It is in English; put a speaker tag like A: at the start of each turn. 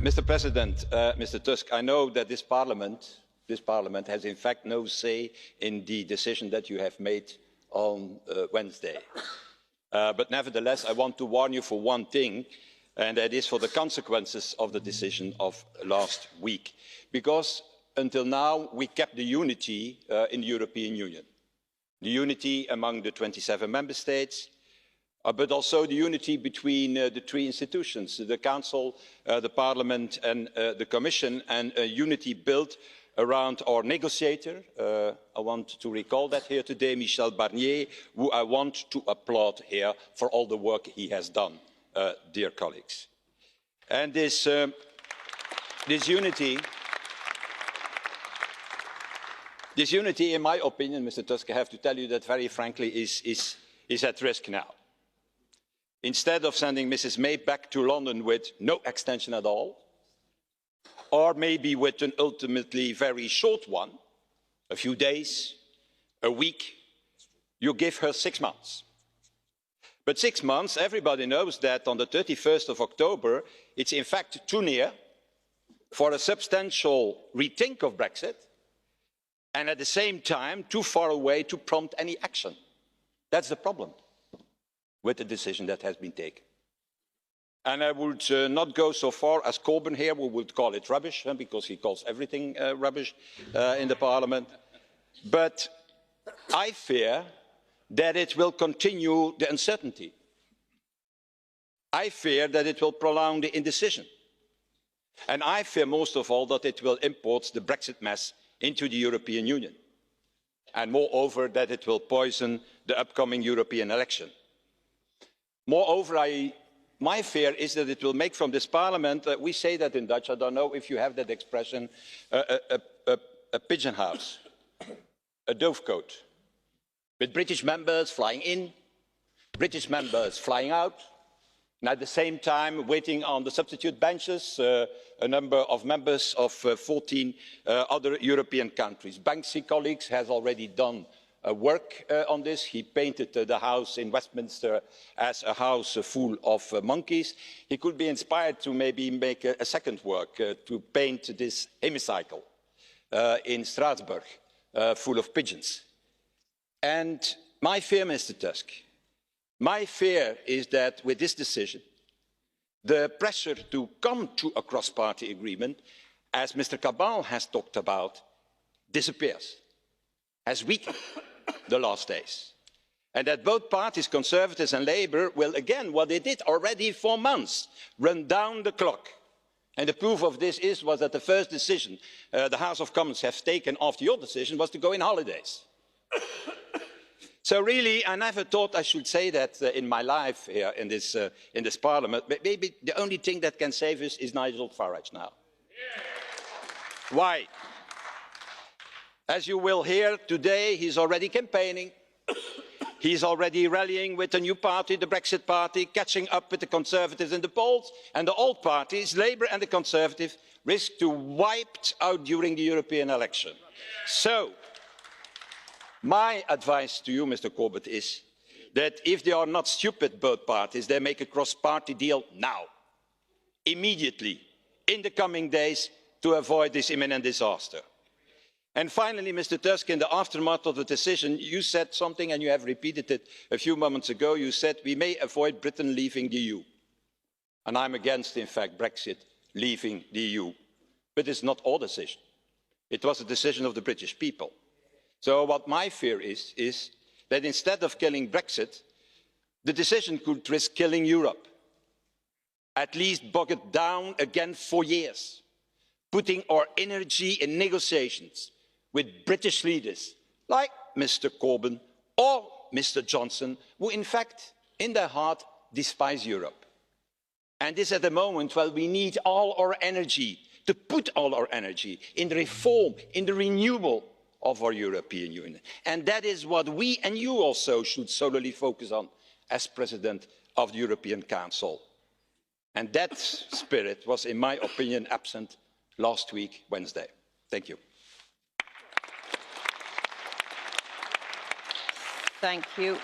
A: Mr. President, Mr. Tusk, I know that this Parliament has in fact no say in the decision that you have made on Wednesday. But nevertheless, I want to warn you for one thing, and that is for the consequences of the decision of last week. Because until now, we kept the unity in the European Union. The unity among the 27 member states, but also the unity between the three institutions, the Council, the Parliament and the Commission, and a unity built around our negotiator. I want to recall that here today, Michel Barnier, who I want to applaud here for all the work he has done, dear colleagues. And this unity, in my opinion, Mr. Tusk, I have to tell you that very frankly, is at risk now. Instead of sending Mrs. May back to London with no extension at all, or maybe with an ultimately very short one, a few days, a week, you give her 6 months. But 6 months, everybody knows that on the 31st of October, it's in fact too near for a substantial rethink of Brexit, and at the same time, too far away to prompt any action. That's the problem with the decision that has been taken. And I would not go so far as Corbyn here, who would call it rubbish, because he calls everything rubbish in the Parliament. But I fear that it will continue the uncertainty. I fear that it will prolong the indecision. And I fear most of all that it will import the Brexit mess into the European Union. And moreover, that it will poison the upcoming European election. Moreover, my fear is that it will make from this Parliament, we say that in Dutch, I don't know if you have that expression, a pigeon house, a dovecote, with British members flying in, British members flying out, and at the same time waiting on the substitute benches, a number of members of 14 other European countries. Banksy, colleagues, has already done work on this. He painted the house in Westminster as a house full of monkeys. He could be inspired to maybe make a second work, to paint this hemicycle in Strasbourg full of pigeons. And my fear, Mr. Tusk, my fear is that with this decision, the pressure to come to a cross-party agreement, as Mr. Cabal has talked about, disappears, has weakened the last days. And that both parties, Conservatives and Labour, will again, what they did already for months, run down the clock. And the proof of this was that the first decision the House of Commons have taken after your decision was to go in holidays. So really, I never thought I should say that in my life here in this Parliament, but maybe the only thing that can save us is Nigel Farage now. Yeah. Why? As you will hear today, he's already campaigning. He's already rallying with a new party, the Brexit Party, catching up with the Conservatives in the polls, and the old parties, Labour and the Conservatives, risk to be wiped out during the European election. So, my advice to you, Mr. Corbyn, is that if they are not stupid, both parties, they make a cross-party deal now, immediately, in the coming days, to avoid this imminent disaster. And finally, Mr. Tusk, in the aftermath of the decision, you said something, and you have repeated it a few moments ago. You said we may avoid Britain leaving the EU. And I'm against, in fact, Brexit leaving the EU. But it's not our decision. It was a decision of the British people. So what my fear is that instead of killing Brexit, the decision could risk killing Europe. At least bog it down again for years, putting our energy in negotiations with British leaders like Mr. Corbyn or Mr. Johnson, who in fact, in their heart, despise Europe. And this at a moment when we need all our energy, to put all our energy in the reform, in the renewal of our European Union. And that is what we and you also should solely focus on as President of the European Council. And that spirit was, in my opinion, absent last week, Wednesday. Thank you.
B: Thank you.